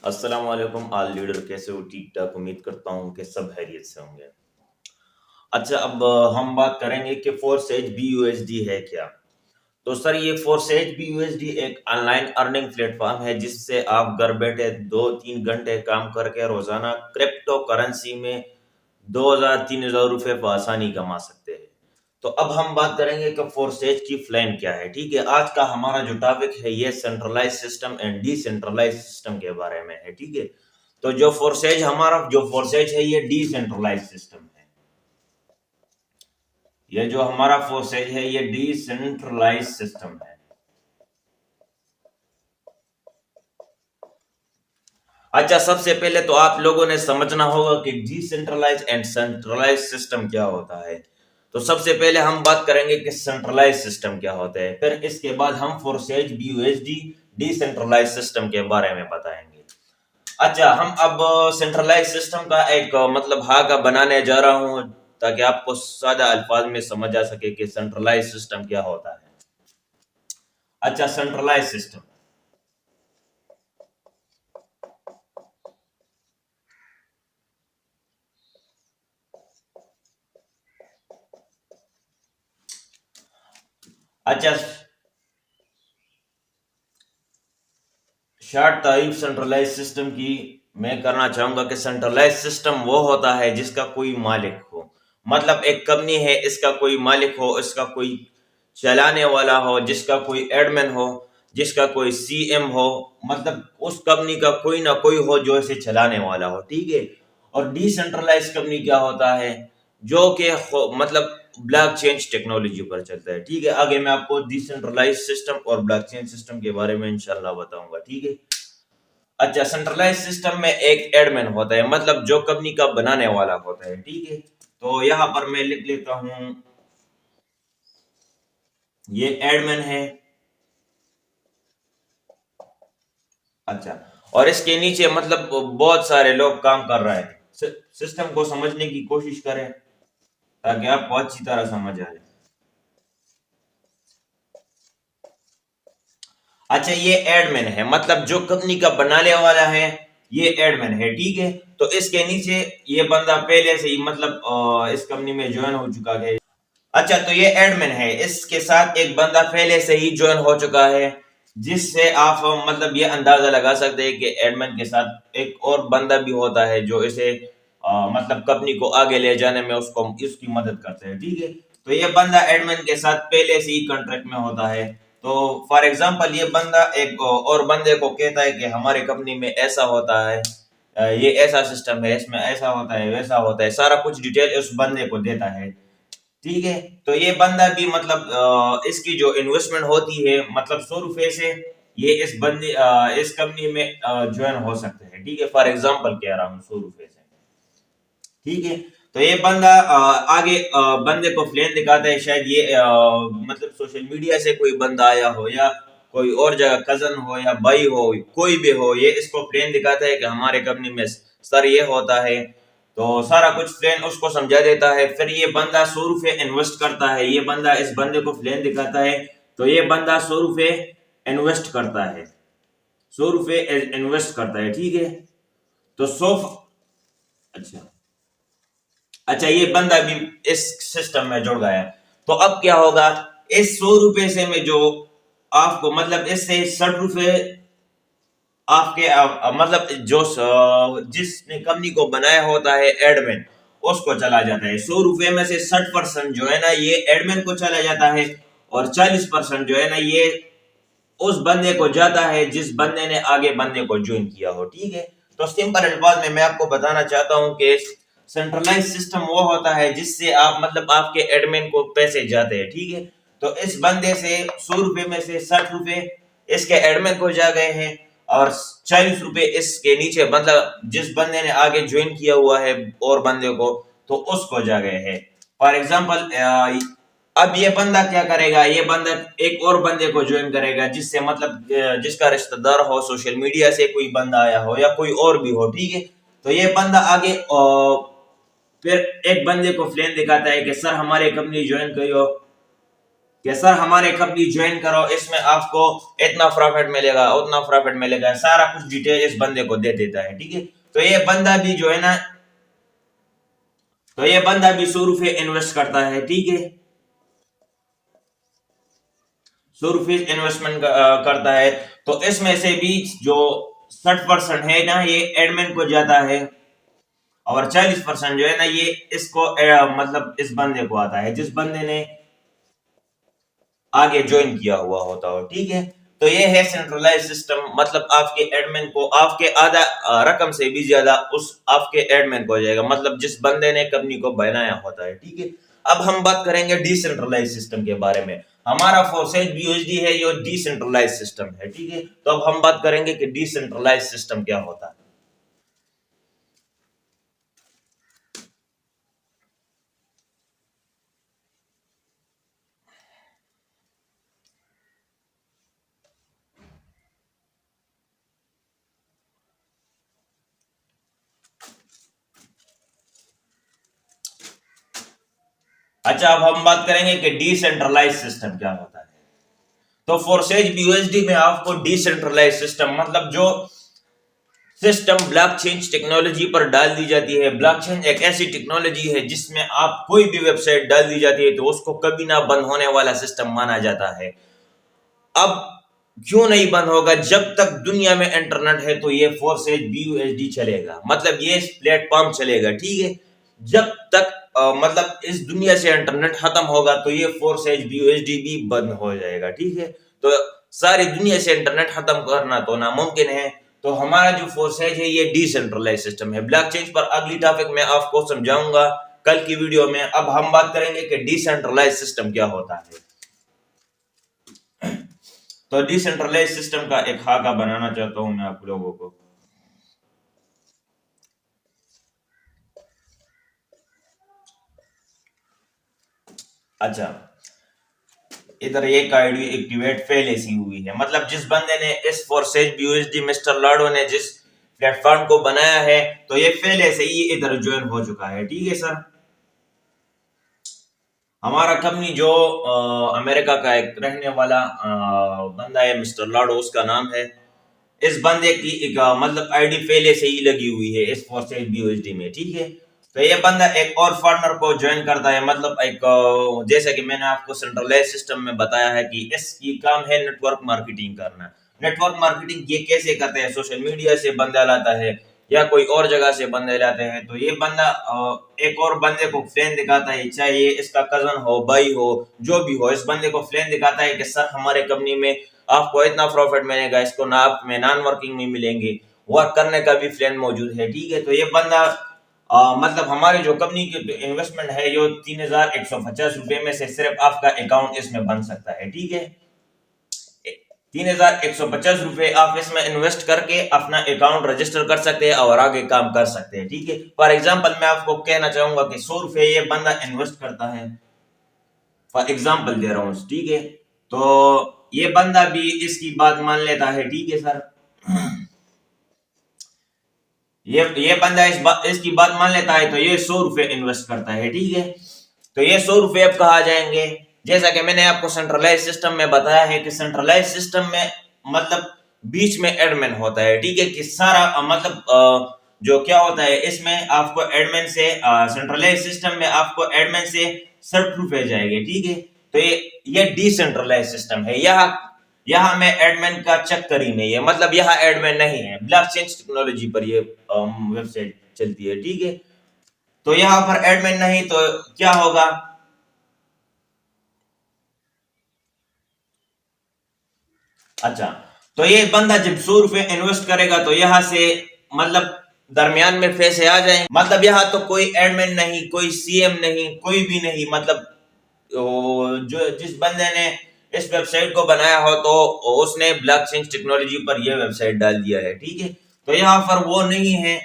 अस्सलाम वालेकुम आल लीडर, कैसे हो? ठीक ठाक, उम्मीद करता हूँ कि सब खैरियत से होंगे। अच्छा, अब हम बात करेंगे कि फोर्सेज BUSD है क्या। तो सर, ये फोर्सेज BUSD एक ऑनलाइन अर्निंग प्लेटफॉर्म है जिससे आप घर बैठे 2-3 घंटे काम करके रोजाना क्रिप्टो करेंसी में 2,000-3,000 रुपए आसानी कमा सकते हैं। तो अब हम बात करेंगे कि फोर्सेज की फ्लैन क्या है। ठीक है, आज का हमारा जो टॉपिक है ये centralize system and decentralize system के बारे में है। ठीक है, तो जो फोर्सेज है ये डिसेंट्रलाइज सिस्टम है। ये जो हमारा फोर्सेज है ये डिसेंट्रलाइज सिस्टम है। अच्छा, सबसे पहले तो आप लोगों ने समझना होगा कि डिसेंट्रलाइज एंड सेंट्रलाइज सिस्टम क्या होता है। तो सबसे पहले हम बात करेंगे कि सेंट्रलाइज सिस्टम क्या होता है, फिर इसके बाद हम फोर्सेज BUSD डिसेंट्रलाइज सिस्टम के बारे में बताएंगे। अच्छा, हम अब सेंट्रलाइज सिस्टम का एक मतलब भाग बनाने जा रहा हूं ताकि आपको सादा अल्फाज में समझ आ सके कि सेंट्रलाइज सिस्टम क्या होता है। अच्छा, सेंट्रलाइज सिस्टम। अच्छा, शॉर्ट तारीफ सेंट्रलाइज सिस्टम की मैं करना चाहूंगा कि सेंट्रलाइज सिस्टम वो होता है जिसका कोई मालिक हो। मतलब एक कंपनी है, इसका कोई मालिक हो, इसका कोई चलाने वाला हो, जिसका कोई एडमिन हो, जिसका कोई CM हो। मतलब उस कंपनी का कोई ना कोई हो जो इसे चलाने वाला हो। ठीक है, और डिसेंट्रलाइज कंपनी क्या होता है, जो कि मतलब ब्लॉकचेन टेक्नोलॉजी पर चलता है। ठीक है, आगे मैं आपको डिसेंट्रलाइज सिस्टम और ब्लॉकचेन सिस्टम के बारे में इंशाल्लाह बताऊंगा। ठीक है। अच्छा, सेंट्रलाइज सिस्टम में एक एडमिन होता है, मतलब जो कंपनी का बनाने वाला होता है। ठीक है, तो यहां पर मैं लिख लेता हूं, ये एडमिन है। अच्छा, और इसके नीचे मतलब बहुत सारे लोग काम कर रहे हैं। सिस्टम को समझने की कोशिश करें ताकि आपको अच्छी तरह समझ आए। अच्छा, ये एडमिन है, मतलब जो कंपनी का बनाने वाला है ये एडमिन है। ठीक है, तो इसके नीचे ये बंदा पहले से ही मतलब इस कंपनी में ज्वाइन हो चुका है। अच्छा, तो ये एडमिन है, इसके साथ एक बंदा पहले से ही ज्वाइन हो चुका है, जिससे आप मतलब ये अंदाजा लगा सकते हैं कि एडमिन के साथ एक और बंदा भी होता है जो इसे मतलब कंपनी को आगे ले जाने में उसको इसकी मदद करते हैं। ठीक है, तो ये बंदा एडमिन के साथ पहले से ही कॉन्ट्रैक्ट में होता है। तो फॉर एग्जांपल ये बंदा एक और बंदे को कहता है कि हमारे कंपनी में ऐसा होता है, ये ऐसा सिस्टम है, इसमें ऐसा होता है, वैसा होता है, सारा कुछ डिटेल उस बंदे को देता है। ठीक है, तो ये बंदा भी मतलब इसकी जो इन्वेस्टमेंट होती है मतलब 100 रुपए से ये इस कंपनी में ज्वाइन हो सकते हैं। ठीक है, फॉर एग्जांपल कह रहा हूँ 100 रुपए से। ठीक है, तो ये बंदा आगे बंदे को प्लान दिखाता है, शायद ये मतलब सोशल मीडिया से कोई बंदा आया हो या कोई और जगह कजन हो या भाई हो, कोई भी हो, ये इसको प्लान दिखाता है कि हमारे कंपनी में सर ये होता है। तो सारा कुछ प्लान उसको समझा देता है, फिर ये बंदा 100 रुपए इन्वेस्ट करता है। ये बंदा इस बंदे को प्लान दिखाता है, तो ये बंदा 100 रुपए इन्वेस्ट करता है, 100 रुपए इन्वेस्ट करता है। ठीक है, तो अच्छा, अच्छा, ये बंदा भी इस सिस्टम में जुड़ गया है। तो अब क्या होगा, इस 100 रुपए से में जो आपको मतलब इससे 60 रुपए आपके मतलब जो जिसने कंपनी को बनाया होता है एडमिन, उसको चला जाता है। 100 रुपए में से 60% जो है ना ये एडमिन को चला जाता है, और 40% जो है ना ये उस बंदे को जाता है जिस बंदे ने आगे बंदे को ज्वाइन किया हो। ठीक है, तो सिंपल अल्फाज में मैं आपको बताना चाहता हूं कि सेंट्रलाइज सिस्टम वो होता है जिससे आप मतलब आपके एडमिन को पैसे जाते हैं। ठीक है, तो इस बंदे से 100 रुपए में से 60 रुपए इसके एडमिन को जा गए हैं, और 40 रुपए इसके नीचे मतलब जिस बंदे ने आगे ज्वाइन किया हुआ है और बंदे को, तो उसको जा गए हैं। फॉर एग्जाम्पल अब ये बंदा क्या करेगा, ये बंदा एक और बंदे को ज्वाइन करेगा जिससे मतलब जिसका रिश्तेदार हो, सोशल मीडिया से कोई बंदा आया हो या कोई और भी हो। ठीक है, तो ये बंदा आगे फिर एक बंदे को प्लान दिखाता है कि सर हमारे कंपनी ज्वाइन करियो। कि सर हमारे कंपनी ज्वाइन करो, इसमें आपको इतना प्रॉफिट मिलेगा, उतना प्रॉफिट मिलेगा, सारा कुछ डिटेल इस बंदे को दे देता है। ठीक है, तो ये बंदा भी जो है ना, तो ये बंदा भी 100 रुपये इन्वेस्ट करता है। ठीक है, 100 रुपये इन्वेस्टमेंट करता है। तो इसमें से भी जो 60% है ना ये एडमिन को जाता है, और 40% जो है ना ये इसको मतलब इस बंदे को आता है जिस बंदे ने आगे ज्वाइन किया हुआ होता हो। ठीक है, तो ये है सेंट्रलाइज सिस्टम, मतलब आपके एडमिन को आपके आधा रकम से भी ज्यादा उस आपके एडमिन को हो जाएगा, मतलब जिस बंदे ने कंपनी को बनाया होता है। ठीक है, अब हम बात करेंगे डिसेंट्रलाइज सिस्टम के बारे में। हमारा फोर्सेज बीयूएसडी है, ये डिसेंट्रलाइज सिस्टम है। ठीक है, तो अब हम बात करेंगे कि डिसेंट्रलाइज सिस्टम क्या होता है। अच्छा, अब हम बात करेंगे कि डिसेंट्रलाइज सिस्टम क्या होता है। तो फोर्सेज बीयूएसडी में आपको डिसेंट्रलाइज सिस्टम मतलब जो सिस्टम ब्लॉकचेन टेक्नोलॉजी पर डाल दी जाती है। ब्लॉकचेन एक ऐसी टेक्नोलॉजी है जिसमें आप कोई भी वेबसाइट डाल दी जाती है तो उसको कभी ना बंद होने वाला सिस्टम माना जाता है। अब क्यों नहीं बंद होगा? जब तक दुनिया में इंटरनेट है तो ये फोर्सेज बीयूएसडी चलेगा, मतलब ये प्लेटफॉर्म चलेगा। ठीक है, जब तक मतलब इस दुनिया से इंटरनेट खत्म होगा तो ये फोर्सेज बीयूएसडी भी बंद हो जाएगा। ठीक है, तो सारी दुनिया से इंटरनेट खत्म करना तो नामुमकिन है। तो हमारा जो फोर्सेज है ये डिसेंट्रलाइज सिस्टम है। ब्लॉकचेन पर अगली टॉपिक में आपको समझाऊंगा कल की वीडियो में। अब हम बात करेंगे कि डिसेंट्रलाइज सिस्टम क्या होता है। तो डिसेंट्रलाइज सिस्टम का एक खाका बनाना चाहता हूं मैं आप लोगों को। अच्छा, इधर एक आईडी एक्टिवेट पहले से हुई है, मतलब जिस बंदे ने इस फोर्सेज बीयूएसडी मिस्टर लाडो ने जिस प्लेटफॉर्म को बनाया है तो ये पहले से ही इधर ज्वाइन हो चुका है। ठीक है सर, हमारा कंपनी जो अमेरिका का एक रहने वाला बंदा है मिस्टर लाडो, उसका नाम है। इस बंदे की एक मतलब आईडी पहले से ही लगी हुई है इस फोर्सेज बीयूएसडी में। ठीक है, तो ये बंदा एक और पार्टनर को ज्वाइन करता है, मतलब एक जैसे कि मैंने आपको सेंट्रलाइज सिस्टम में बताया है कि इसकी काम है नेटवर्क मार्केटिंग करना। नेटवर्क मार्केटिंग ये कैसे करते हैं? सोशल मीडिया से बंदा लाता है या कोई और जगह से बंदे लाते हैं। तो ये बंदा एक और बंदे को फ्रेंड दिखाता है, चाहे ये इसका कजन हो, भाई हो, जो भी हो, इस बंदे को फ्रेंड दिखाता है कि सर हमारे कंपनी में आपको इतना प्रॉफिट मिलेगा, इसको ना आप में नॉन वर्किंग में मिलेंगे, वर्क करने का भी प्लान मौजूद है। ठीक है, तो ये बंदा मतलब हमारी जो कंपनी की इन्वेस्टमेंट है जो 3150 रुपए में से सिर्फ आपका अकाउंट इसमें बन सकता है। ठीक है, 3150 रुपए आप इसमें इन्वेस्ट करके अपना अकाउंट रजिस्टर कर सकते हैं और आगे काम कर सकते हैं। ठीक है, फॉर एग्जांपल मैं आपको कहना चाहूंगा कि 100 रुपए ये बंदा इन्वेस्ट करता है, फॉर एग्जांपल दे रहा हूं। ठीक है, तो ये बंदा भी इसकी बात मान लेता है। ठीक है सर, ये बंदा इसकी बात मान लेता है तो ये 100 रुपए इन्वेस्ट करता है। ठीक है, तो ये 100 रुपए अब कहा जाएंगे। जैसा कि मैंने आपको सेंट्रलाइज सिस्टम में बताया है कि सेंट्रलाइज सिस्टम में मतलब बीच में एडमिन होता है। ठीक है, कि सारा मतलब जो क्या होता है इसमें आपको एडमिन से सेंट्रलाइज सिस्टम में आपको एडमिन से 60 रुपए जाएंगे। ठीक है, तो ये डिसेंट्रलाइज सिस्टम है। यहाँ में एडमिन का चक्कर ही नहीं है, मतलब यहाँ एडमिन नहीं है। ब्लॉकचेन टेक्नोलॉजी पर ये वेबसाइट चलती है। ठीक है, तो यहाँ पर एडमिन नहीं तो क्या होगा? अच्छा, तो ये बंदा जब 100 रुपए इन्वेस्ट करेगा तो यहाँ से मतलब दरमियान में पैसे आ जाएंगे, मतलब यहाँ तो कोई एडमिन नहीं, कोई सीएम नहीं, कोई भी नहीं, मतलब जो जिस बंदे ने इस वेबसाइट को बनाया हो तो उसने ब्लॉकचेन टेक्नोलॉजी पर यह वेबसाइट डाल दिया है। ठीक है, तो यहाँ पर वो नहीं है,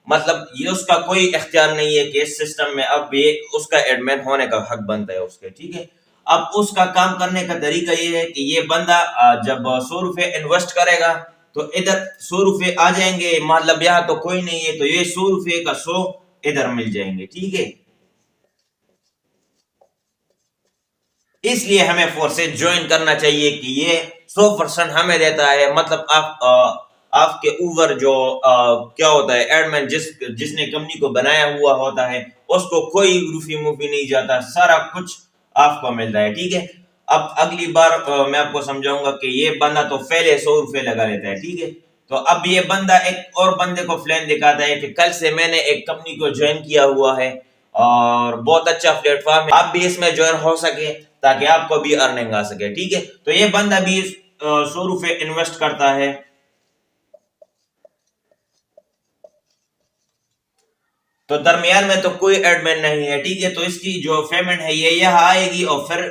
मतलब ये उसका कोई इख्तियार नहीं है कि इस सिस्टम में अब ये उसका एडमिन होने का हक बनता है उसके। ठीक है, अब उसका काम करने का तरीका ये है कि ये बंदा जब 100 रुपए इन्वेस्ट करेगा तो इधर 100 रुपए आ जाएंगे, मतलब यहाँ तो कोई नहीं है तो ये 100 रुपए का 100 इधर मिल जाएंगे। ठीक है, इसलिए हमें फोर्सेज ज्वाइन करना चाहिए कि ये 100% हमें देता है। मतलब आपके ऊपर जो क्या होता है, एडमिन जिसने कंपनी को बनाया हुआ होता है, उसको कोई रूफी मूफी नहीं जाता, सारा कुछ आपको मिलता है। ठीक है, अब अगली बार मैं आपको समझाऊंगा कि ये बंदा तो पहले 100 रुपए लगा लेता है। ठीक है, तो अब ये बंदा एक और बंदे को प्लान दिखाता है कि कल से मैंने एक कंपनी को ज्वाइन किया हुआ है और बहुत अच्छा प्लेटफॉर्म है, आप भी इसमें ज्वाइन हो सके ताकि आपको भी अर्निंग आ सके। ठीक है, तो ये बंदा भी 100 रुपए इन्वेस्ट करता है। तो दरमियान में तो कोई एडमिन नहीं है। ठीक है, तो इसकी जो पेमेंट है ये यहाँ आएगी और फिर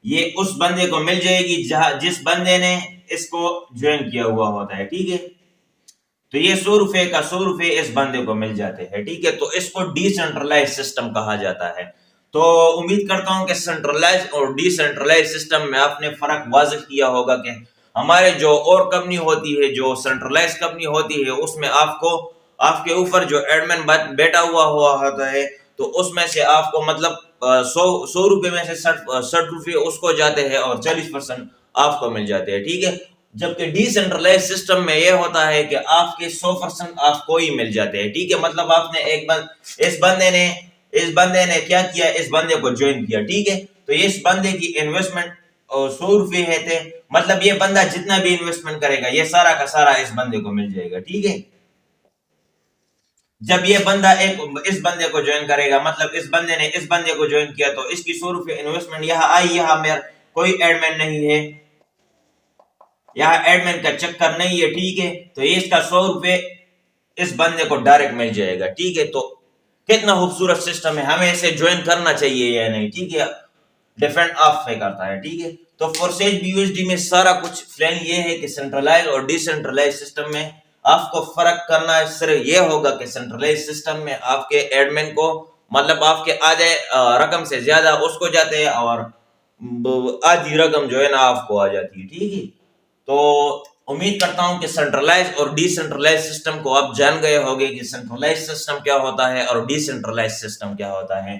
ये उस बंदे को मिल जाएगी जिस बंदे ने इसको ज्वाइन किया हुआ होता है। ठीक है, तो ये 100 रुपए का 100 रुपए इस बंदे को मिल जाते हैं। ठीक है, तो इसको डिसेंट्रलाइज सिस्टम कहा जाता है। तो उम्मीद करता हूं कि सेंट्रलाइज और डिसेंट्रलाइज सिस्टम में आपने फर्क वाज़ेह किया होगा कि हमारे जो और कंपनी होती है, जो सेंट्रलाइज कंपनी होती है, उसमें आपको आपके ऊपर जो एडमिन बैठा हुआ होता है, तो उसमें से आपको मतलब 100 रुपए में से 60 रुपए उसको जाते हैं और 40% आपको मिल जाते हैं। ठीक है, जबकि डिसेंट्रलाइज सिस्टम में यह होता है कि आपके 100% आपको ही मिल जाते हैं। ठीक है, मतलब आपने इस बंदे ने क्या किया, इस बंदे को ज्वाइन किया। ठीक है, तो इस बंदे की इन्वेस्टमेंट 100 रुपए है थे, मतलब ये बंदा जितना भी इन्वेस्टमेंट करेगा ये सारा का सारा इस बंदे को मिल जाएगा। ठीक है, जब ये बंदा इस बंदे को ज्वाइन करेगा, मतलब इस बंदे ने इस बंदे को ज्वाइन किया, तो इसकी 100 रुपए इन्वेस्टमेंट यहाँ आई, यहाँ मेरा कोई एडमिन नहीं है, यहाँ एडमिन का चक्कर नहीं है। ठीक है, तो ये इसका 100 रुपए इस बंदे को डायरेक्ट मिल जाएगा। ठीक है, तो कितना खूबसूरत सिस्टम है, हमें इसे ज्वाइन करना चाहिए या नहीं। ठीक है, डिफरेंट आप पे करता है। ठीक है, तो फोर्सेज बीयूएसडी में सारा कुछ प्लान ये है कि सेंट्रलाइज और डिसेंट्रलाइज सिस्टम में आपको फर्क करना सिर्फ ये होगा कि सेंट्रलाइज सिस्टम में आपके एडमिन को मतलब आपके आधे रकम से ज्यादा उसको जाते हैं और आधी रकम जो है ना आपको आ जाती है। ठीक है, तो उम्मीद करता हूं कि सेंट्रलाइज और डिसेंट्रलाइज सिस्टम को आप जान गए होंगे कि सेंट्रलाइज सिस्टम क्या होता है और डिसेंट्रलाइज सिस्टम क्या होता है।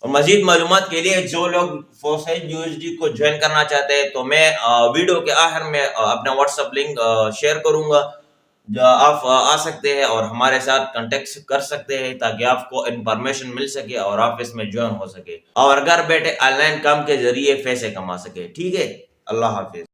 और मजीद मालूमात के लिए जो लोग फोर्सेज यूएसडी को ज्वाइन करना चाहते हैं, तो मैं वीडियो के आखिर में अपना व्हाट्सएप लिंक शेयर करूंगा, जो आप आ सकते हैं और हमारे साथ कांटेक्ट कर सकते हैं ताकि आपको इंफॉर्मेशन मिल सके और आप इसमें ज्वाइन हो सके और घर बैठे ऑनलाइन काम के जरिए पैसे कमा सके। ठीक है, अल्लाह हाफिज।